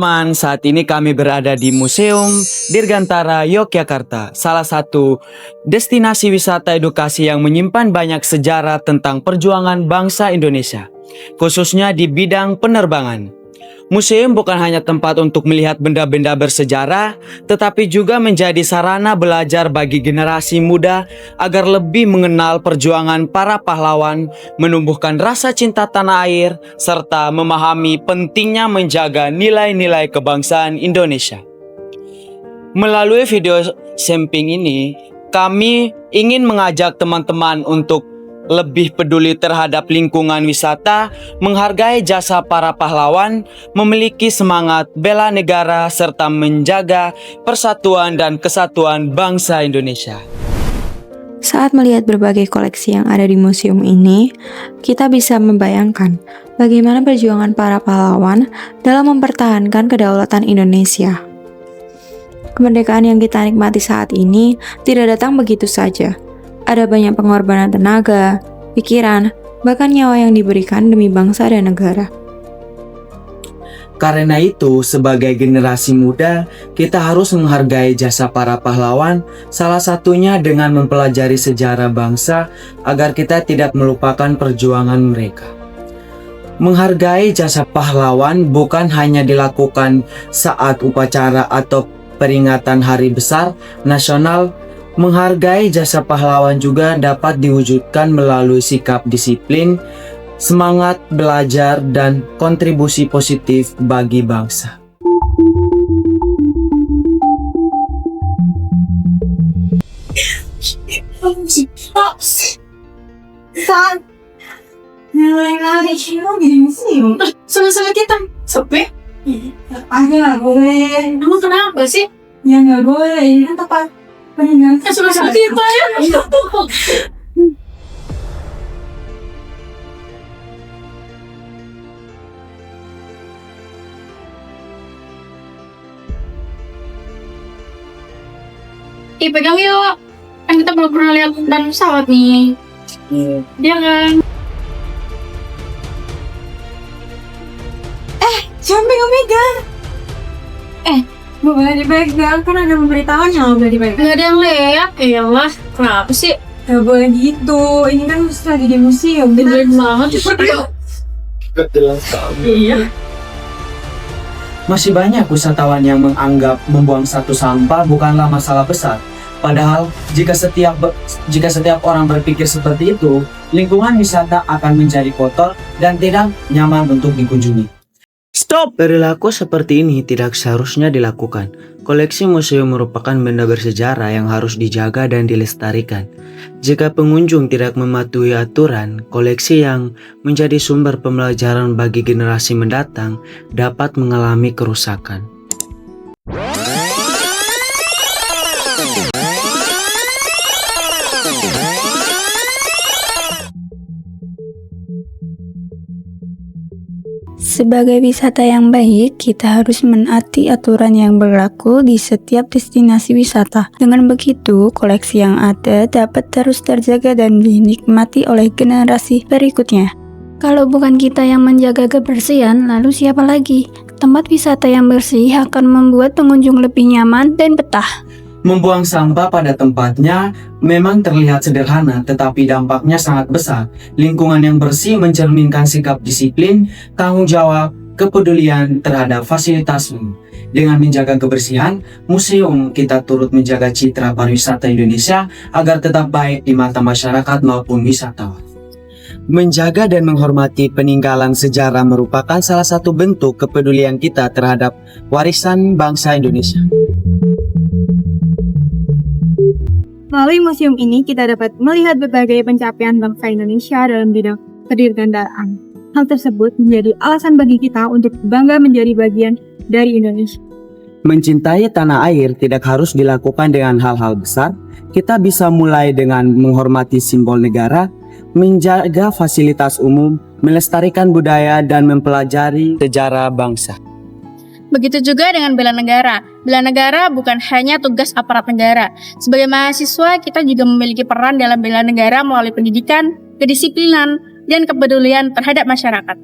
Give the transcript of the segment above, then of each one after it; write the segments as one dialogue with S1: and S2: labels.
S1: teman-teman, saat ini kami berada di Museum Dirgantara Yogyakarta, salah satu destinasi wisata edukasi yang menyimpan banyak sejarah tentang perjuangan bangsa Indonesia, khususnya di bidang penerbangan. Museum bukan hanya tempat untuk melihat benda-benda bersejarah, tetapi juga menjadi sarana belajar bagi generasi muda agar lebih mengenal perjuangan para pahlawan, menumbuhkan rasa cinta tanah air, serta memahami pentingnya menjaga nilai-nilai kebangsaan Indonesia. Melalui video sampling ini, kami ingin mengajak teman-teman untuk lebih peduli terhadap lingkungan wisata, menghargai jasa para pahlawan, memiliki semangat bela negara, serta menjaga persatuan dan kesatuan bangsa Indonesia.
S2: Saat melihat berbagai koleksi yang ada di museum ini, kita bisa membayangkan bagaimana perjuangan para pahlawan dalam mempertahankan kedaulatan Indonesia. Kemerdekaan yang kita nikmati saat ini tidak datang begitu saja. Ada banyak pengorbanan tenaga, pikiran, bahkan nyawa yang diberikan demi bangsa dan negara.
S1: Karena itu, sebagai generasi muda, kita harus menghargai jasa para pahlawan, salah satunya dengan mempelajari sejarah bangsa agar kita tidak melupakan perjuangan mereka. Menghargai jasa pahlawan bukan hanya dilakukan saat upacara atau peringatan hari besar nasional. Menghargai jasa pahlawan juga dapat diwujudkan melalui sikap disiplin, semangat belajar, dan kontribusi positif bagi bangsa.
S3: Sama-sama kita. Sepi?
S4: Nggak boleh.
S3: Emang kenapa sih?
S4: Ya nggak boleh, ini kan tempat peninggalan.
S3: Sama-sama kita ya. Ih, pegang yuk. Kan kita belum pernah lihat dan pesawat nih. Dia kan.
S4: Jangan pegang-pegang. Nggak boleh dipegang, kan ada pemberitahuannya nggak boleh dipegang.
S3: Nggak ada yang lihat. Ya lah, kenapa sih?
S4: Nggak boleh gitu, ini kan lagi di museum.
S3: Beneran banget. Iya.
S1: Masih banyak wisatawan yang menganggap membuang satu sampah bukanlah masalah besar. Padahal jika setiap orang berpikir seperti itu, lingkungan wisata akan menjadi kotor dan tidak nyaman untuk dikunjungi. Stop! Perilaku seperti ini tidak seharusnya dilakukan. Koleksi museum merupakan benda bersejarah yang harus dijaga dan dilestarikan. Jika pengunjung tidak mematuhi aturan, koleksi yang menjadi sumber pembelajaran bagi generasi mendatang dapat mengalami kerusakan.
S2: Sebagai wisata yang baik, kita harus menaati aturan yang berlaku di setiap destinasi wisata. Dengan begitu, koleksi yang ada dapat terus terjaga dan dinikmati oleh generasi berikutnya. Kalau bukan kita yang menjaga kebersihan, lalu siapa lagi? Tempat wisata yang bersih akan membuat pengunjung lebih nyaman dan betah.
S1: Membuang sampah pada tempatnya memang terlihat sederhana, tetapi dampaknya sangat besar. Lingkungan yang bersih mencerminkan sikap disiplin, tanggung jawab, kepedulian terhadap fasilitas umum. Dengan menjaga kebersihan, museum kita turut menjaga citra pariwisata Indonesia agar tetap baik di mata masyarakat maupun wisatawan. Menjaga dan menghormati peninggalan sejarah merupakan salah satu bentuk kepedulian kita terhadap warisan bangsa Indonesia.
S4: Melalui museum ini, kita dapat melihat berbagai pencapaian bangsa Indonesia dalam bidang kedirgandaan. Hal tersebut menjadi alasan bagi kita untuk bangga menjadi bagian dari Indonesia.
S1: Mencintai tanah air tidak harus dilakukan dengan hal-hal besar. Kita bisa mulai dengan menghormati simbol negara, menjaga fasilitas umum, melestarikan budaya, dan mempelajari sejarah bangsa.
S3: Begitu juga dengan bela negara. Bela negara bukan hanya tugas aparat negara. Sebagai mahasiswa, kita juga memiliki peran dalam bela negara melalui pendidikan, kedisiplinan, dan kepedulian terhadap masyarakat.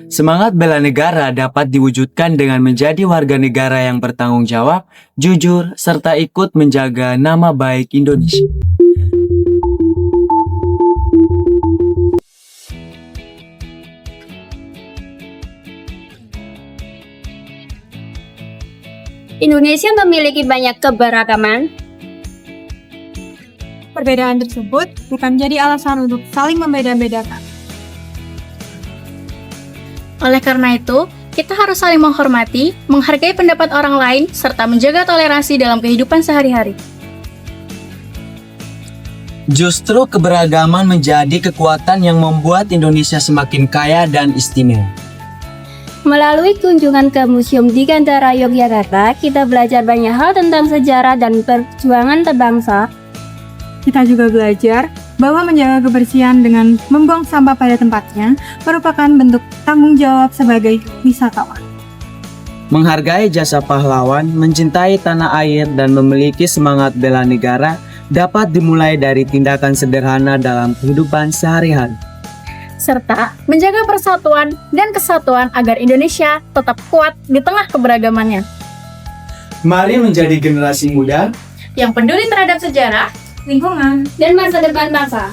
S1: Semangat bela negara dapat diwujudkan dengan menjadi warga negara yang bertanggung jawab, jujur, serta ikut menjaga nama baik Indonesia.
S5: Indonesia memiliki banyak keberagaman.
S4: Perbedaan tersebut bukan jadi alasan untuk saling membeda-bedakan.
S3: Oleh karena itu, kita harus saling menghormati, menghargai pendapat orang lain, serta menjaga toleransi dalam kehidupan sehari-hari.
S1: Justru keberagaman menjadi kekuatan yang membuat Indonesia semakin kaya dan istimewa.
S5: Melalui kunjungan ke Museum Digantara Yogyakarta, kita belajar banyak hal tentang sejarah dan perjuangan berbangsa.
S4: Kita juga belajar bahwa menjaga kebersihan dengan membuang sampah pada tempatnya merupakan bentuk tanggung jawab sebagai wisatawan.
S1: Menghargai jasa pahlawan, mencintai tanah air, dan memiliki semangat bela negara dapat dimulai dari tindakan sederhana dalam kehidupan sehari-hari.
S3: Serta menjaga persatuan dan kesatuan agar Indonesia tetap kuat di tengah keberagamannya.
S1: Mari menjadi generasi muda
S3: Yang peduli terhadap sejarah,
S4: Lingkungan
S5: Dan masa depan bangsa.